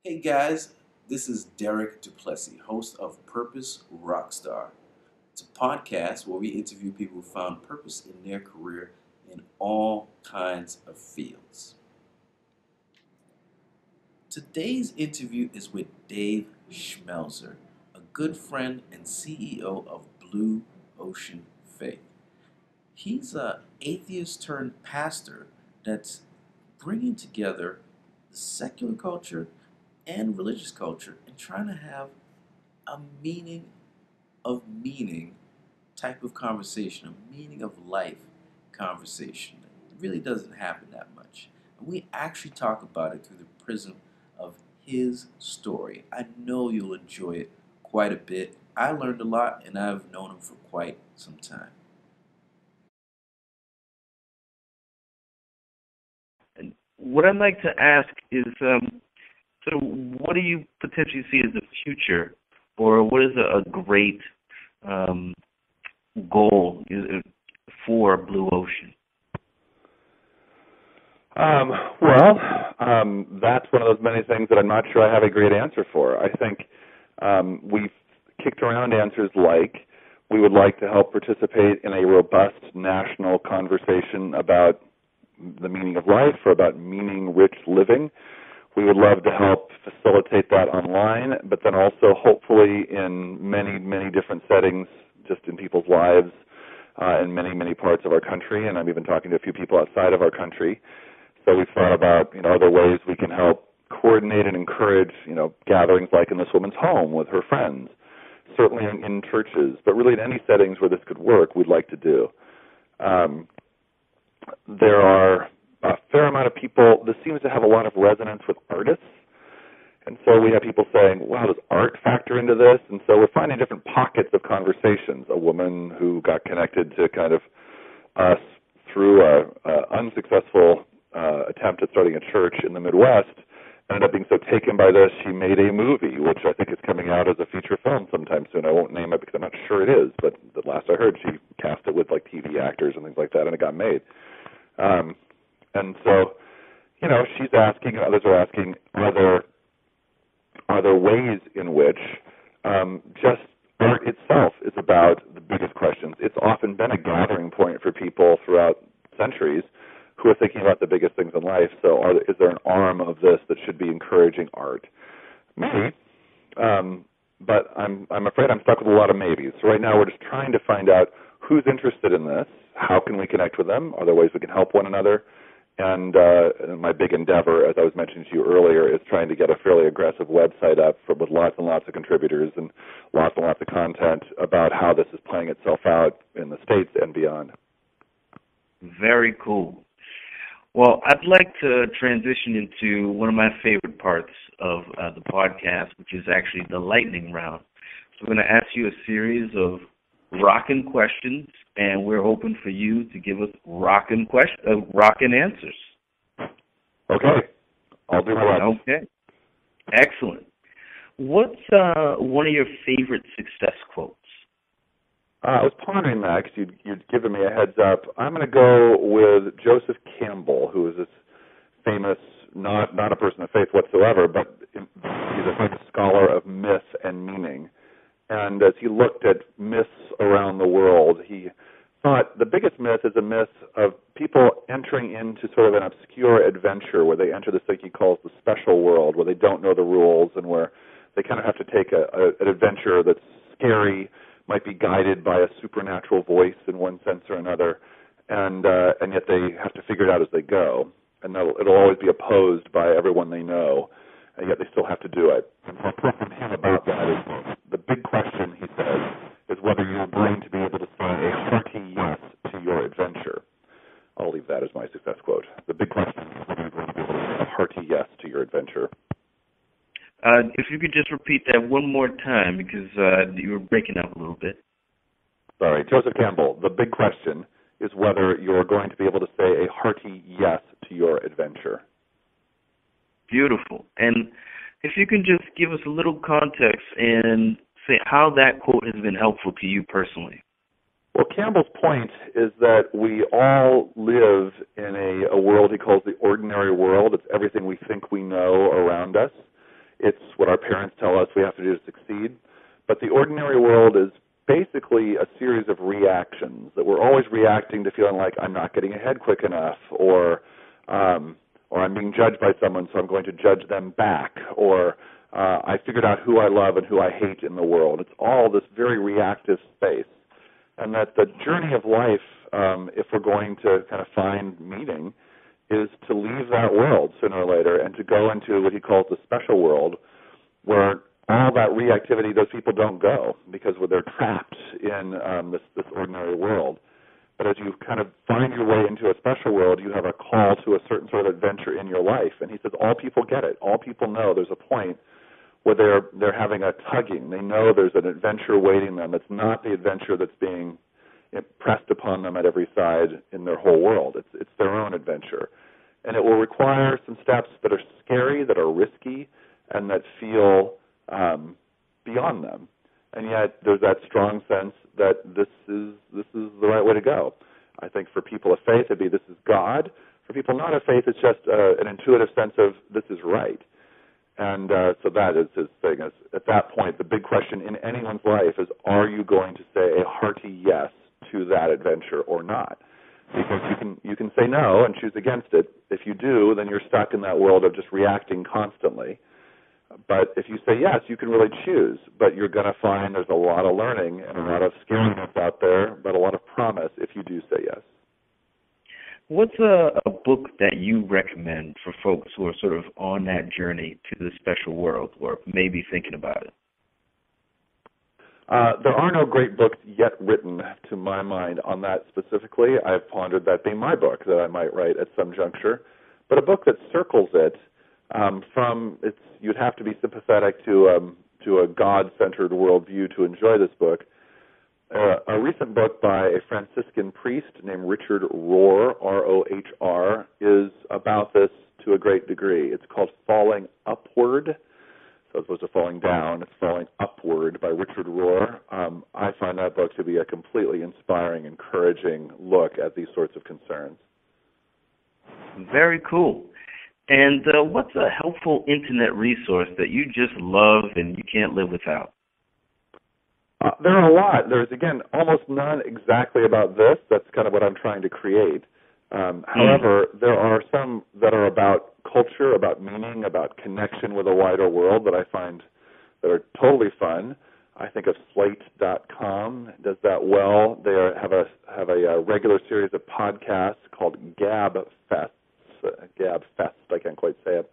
Hey guys, this is Derek Duplessis, host of Purpose Rockstar. It's a podcast where we interview people who found purpose in their career in all kinds of fields. Today's interview is with Dave Schmelzer, a good friend and CEO of Blue Ocean Faith. He's an atheist turned pastor that's bringing together the secular culture and religious culture and trying to have a meaning type of conversation, a meaning of life conversation. It really doesn't happen that much. And we actually talk about it through the prism of his story. I know you'll enjoy it quite a bit. I learned a lot and I've known him for quite some time. What I'd like to ask is, so what do you potentially see as the future, or what is a great goal for Blue Ocean? That's one of those many things that I'm not sure I have a great answer for. I think we've kicked around answers like we would like to help participate in a robust national conversation about the meaning of life or about meaning-rich living. We would love to help facilitate that online, but then also hopefully in many, many different settings, just in people's lives in many, many parts of our country, and I'm even talking to a few people outside of our country. So we've thought about, other ways we can help coordinate and encourage, gatherings like in this woman's home with her friends, certainly in churches, but really in any settings where this could work, we'd like to do. There are a fair amount of people. This seems to have a lot of resonance with artists. And so we have people saying, wow, does art factor into this? And so we're finding different pockets of conversations. A woman who got connected to kind of us through an unsuccessful attempt at starting a church in the Midwest ended up being so taken by this, she made a movie, which I think is coming out as a feature film sometime soon. I won't name it because I'm not sure it is, but the last I heard, she cast it with like TV actors and things like that, and it got made. And so, she's asking, others are asking, are there ways in which just art itself is about the biggest questions? It's often been a gathering point for people throughout centuries who are thinking about the biggest things in life. So is there an arm of this that should be encouraging art? Maybe. But I'm afraid I'm stuck with a lot of maybes. So right now we're just trying to find out who's interested in this, how can we connect with them, are there ways we can help one another? And my big endeavor, as I was mentioning to you earlier, is trying to get a fairly aggressive website up with lots and lots of contributors and lots of content about how this is playing itself out in the States and beyond. Very cool. Well, I'd like to transition into one of my favorite parts of the podcast, which is actually the lightning round. So I'm going to ask you a series of rockin' questions, and we're hoping for you to give us rockin' answers. Okay. I'll do my best. Okay. Excellent. What's one of your favorite success quotes? I was pondering that because you'd given me a heads up. I'm going to go with Joseph Campbell, who is this famous, not a person of faith whatsoever, but he's a famous scholar of myth and meaning. And as he looked at myths around the world, he thought the biggest myth is a myth of people entering into sort of an obscure adventure where they enter this thing he calls the special world, where they don't know the rules and where they kind of have to take an adventure that's scary, might be guided by a supernatural voice in one sense or another, and yet they have to figure it out as they go. And it'll always be opposed by everyone they know, and yet they still have to do it. And so a quote from him about that is, the big question, he says, is whether you're going to be able to say a hearty yes to your adventure. I'll leave that as my success quote. The big question is whether you're going to be able to say a hearty yes to your adventure. If you could just repeat that one more time, because you were breaking up a little bit. Sorry, Joseph Campbell. The big question is whether you're going to be able to say a hearty yes to your adventure. Beautiful. And if you can just give us a little context and say how that quote has been helpful to you personally. Well, Campbell's point is that we all live in a world he calls the ordinary world. It's everything we think we know around us. It's what our parents tell us we have to do to succeed. But the ordinary world is basically a series of reactions, that we're always reacting to feeling like I'm not getting ahead quick enough, or I'm being judged by someone, so I'm going to judge them back, or I figured out who I love and who I hate in the world. It's all this very reactive space. And that the journey of life, if we're going to kind of find meaning, is to leave that world sooner or later and to go into what he calls the special world, where all that reactivity, those people don't go because they're trapped in this ordinary world. But as you kind of find your way into a special world, you have a call to a certain sort of adventure in your life. And he says all people get it. All people know there's a point where they're having a tugging. They know there's an adventure waiting them. It's not the adventure that's being pressed upon them at every side in their whole world. It's their own adventure. And it will require some steps that are scary, that are risky, and that feel beyond them. And yet there's that strong sense that this is the right way to go. I think for people of faith, it'd be this is God. For people not of faith, it's just an intuitive sense of this is right. And so that is his thing. At that point, the big question in anyone's life is, are you going to say a hearty yes to that adventure or not? Because you can say no and choose against it. If you do, then you're stuck in that world of just reacting constantly. But if you say yes, you can really choose. But you're going to find there's a lot of learning and a lot of scariness out there, but a lot of promise if you do say yes. What's a book that you recommend for folks who are sort of on that journey to the special world or maybe thinking about it? There are no great books yet written, to my mind, on that specifically. I've pondered that being my book that I might write at some juncture. But a book that circles it you'd have to be sympathetic to a God-centered worldview to enjoy this book. A recent book by a Franciscan priest named Richard Rohr, R-O-H-R, is about this to a great degree. It's called Falling Upward. So as opposed to falling down, it's Falling Upward by Richard Rohr. I find that book to be a completely inspiring, encouraging look at these sorts of concerns. Very cool. And what's a helpful internet resource that you just love and you can't live without? There are a lot. There's, again, almost none exactly about this. That's kind of what I'm trying to create. However, there are some that are about culture, about meaning, about connection with a wider world that I find that are totally fun. I think of Slate.com does that well. They have a regular series of podcasts called Gab Fest. I can't quite say it.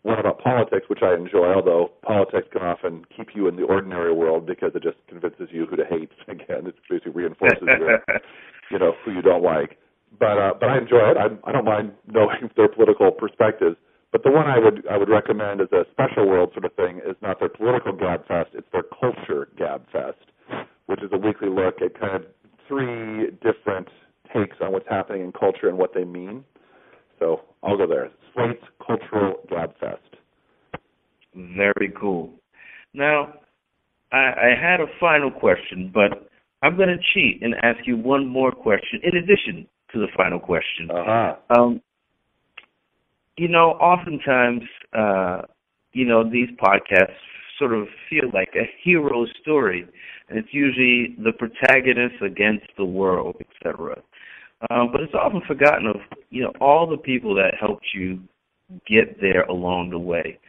One about politics, which I enjoy, although politics can often keep you in the ordinary world because it just convinces you who to hate. Again, it basically reinforces who you don't like. But I enjoy it. I don't mind knowing their political perspectives. But the one I would recommend as a special world sort of thing is not their political Gab Fest, it's their culture Gab Fest, which is a weekly look at kind of three different takes on what's happening in culture and what they mean. So I'll go there. Slate's Cultural Gab Fest. Very cool. Now, I had a final question, but I'm going to cheat and ask you one more question in addition to the final question. Oftentimes, these podcasts sort of feel like a hero story, and it's usually the protagonist against the world, etc. But it's often forgotten of, all the people that helped you get there along the way.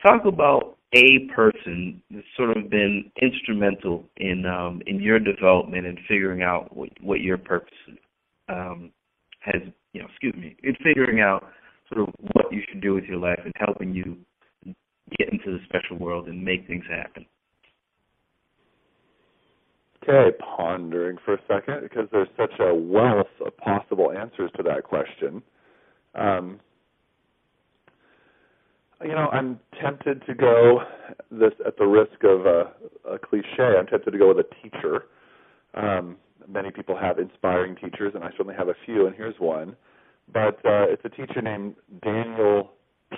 Talk about a person that's sort of been instrumental in your development and figuring out what your purpose in figuring out sort of what you should do with your life and helping you get into the special world and make things happen. Okay, pondering for a second because there's such a wealth of possible answers to that question. I'm tempted to go this at the risk of a cliche. I'm tempted to go with a teacher. Many people have inspiring teachers, and I certainly have a few, and here's one. But it's a teacher named Daniel P.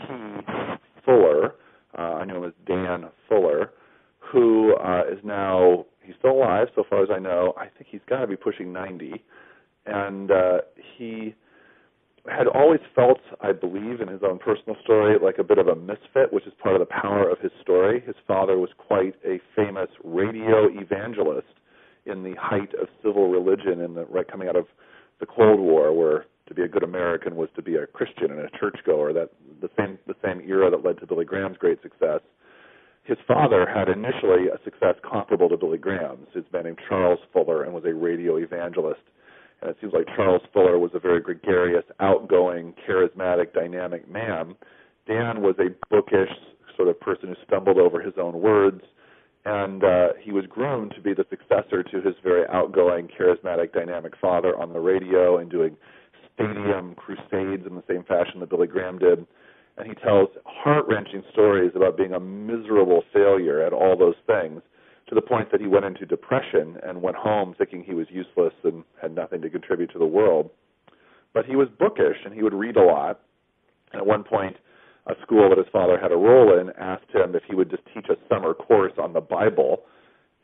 Fuller. I know him as Dan Fuller, who is now, he's still alive so far as I know. I think he's got to be pushing 90. And he had always felt, I believe, in his own personal story, like a bit of a misfit, which is part of the power of his story. His father was quite a famous radio evangelist in the height of civil religion, right coming out of the Cold War, where to be a good American was to be a Christian and a churchgoer. That the same era that led to Billy Graham's great success. His father had initially a success comparable to Billy Graham's. His man named Charles Fuller, and was a radio evangelist. And it seems like Charles Fuller was a very gregarious, outgoing, charismatic, dynamic man. Dan was a bookish sort of person who stumbled over his own words, and he was groomed to be the successor to his very outgoing, charismatic, dynamic father on the radio and doing stadium crusades in the same fashion that Billy Graham did. And he tells heart-wrenching stories about being a miserable failure at all those things, to the point that he went into depression and went home thinking he was useless and had nothing to contribute to the world. But he was bookish, and he would read a lot. And at one point, a school that his father had a role in asked him if he would just teach a summer course on the Bible.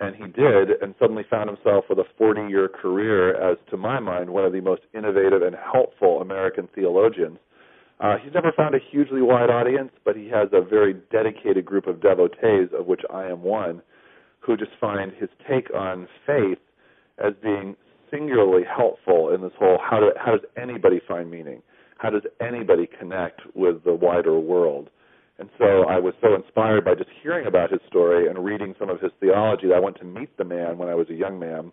And he did, and suddenly found himself with a 40-year career as, to my mind, one of the most innovative and helpful American theologians. He's never found a hugely wide audience, but he has a very dedicated group of devotees, of which I am one, who just find his take on faith as being singularly helpful in this whole how does anybody find meaning? How does anybody connect with the wider world? And so I was so inspired by just hearing about his story and reading some of his theology that I went to meet the man when I was a young man,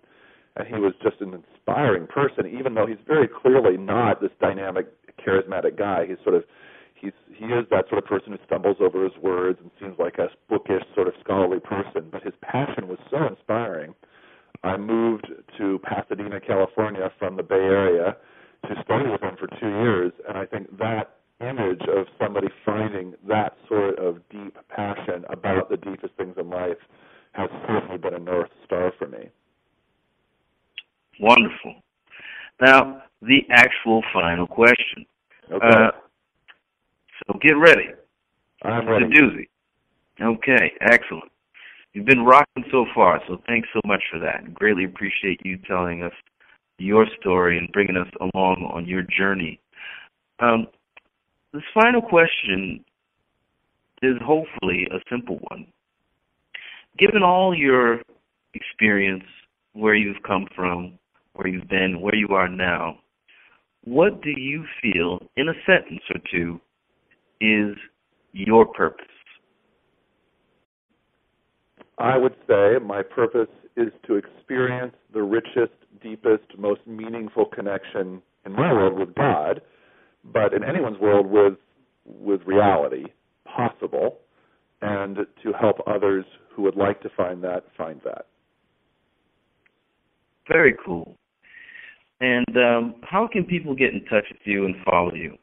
and he was just an inspiring person, even though he's very clearly not this dynamic, charismatic guy. He is that sort of person who stumbles over his words and seems like a bookish, sort of scholarly person, but his passion was so inspiring. I moved to Pasadena, California from the Bay Area to study with him for 2 years, and I think that image of somebody finding that sort of deep passion about the deepest things in life has certainly been a North Star for me. Wonderful. Now, the actual final question. Okay. So get ready. I'm ready. It's a doozy. Okay, excellent. You've been rocking so far, so thanks so much for that. Greatly appreciate you telling us your story and bringing us along on your journey. This final question is hopefully a simple one. Given all your experience, where you've come from, where you've been, where you are now, what do you feel, in a sentence or two, is your purpose? I would say my purpose is to experience the richest, deepest, most meaningful connection in my world with God, but in anyone's world with reality possible, and to help others who would like to find that. Very cool. And how can people get in touch with you and follow you?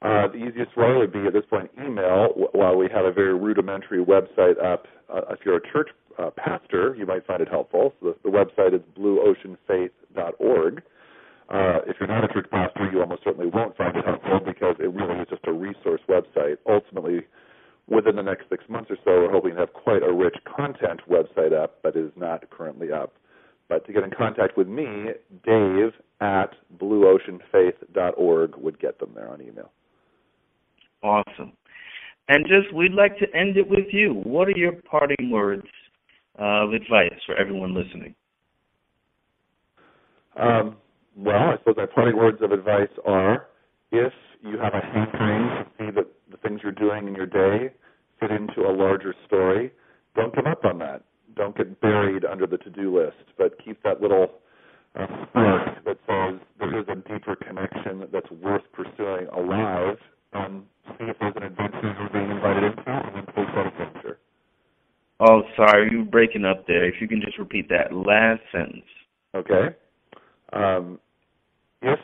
The easiest way would be, at this point, email, while we have a very rudimentary website up. If you're a church pastor, you might find it helpful. So the website is blueoceanfaith.org. If you're not a church pastor, you almost certainly won't find it helpful, because it really is just a resource website. Ultimately, within the next 6 months or so, we're hoping to have quite a rich content website up, but it is not currently up. But to get in contact with me, Dave at blueoceanfaith.org would get them there on email. Awesome. And we'd like to end it with you. What are your parting words of advice for everyone listening? Well, I suppose my parting words of advice are, if you have a hankering to see that the things you're doing in your day fit into a larger story, don't give up on that. Don't get buried under the to-do list, but keep that little spark that says there is a deeper connection that's worth pursuing alive, and see if there's an adventure you're being invited into, and then take that adventure. Oh, sorry, you were breaking up there. If you can just repeat that last sentence. Okay. If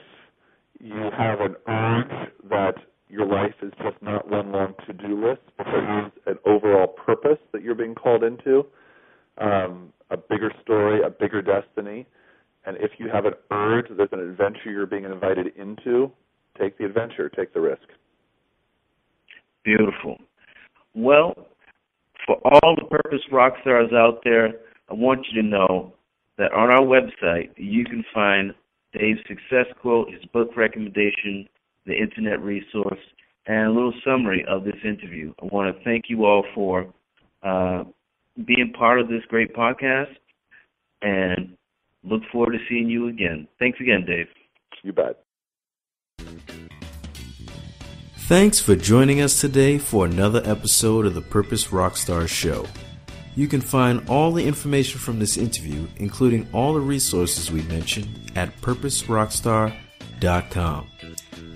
you have an urge that your life is just not one long to-do list, but there is an overall purpose that you're being called into, a bigger story, a bigger destiny, and if you have an urge, there's an adventure you're being invited into, take the adventure, take the risk. Beautiful. Well, for all the Purpose rock stars out there, I want you to know that on our website, you can find Dave's success quote, his book recommendation, the internet resource, and a little summary of this interview. I want to thank you all for being part of this great podcast, and look forward to seeing you again. Thanks again, Dave. You bet. Thanks for joining us today for another episode of the Purpose Rockstar Show. You can find all the information from this interview, including all the resources we mentioned, at purposerockstar.com.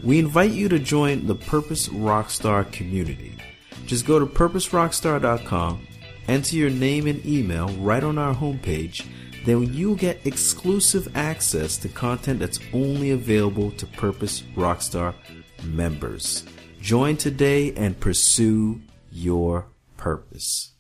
We invite you to join the Purpose Rockstar community. Just go to purposerockstar.com, enter your name and email right on our homepage, then you'll get exclusive access to content that's only available to Purpose Rockstar members. Join today and pursue your purpose.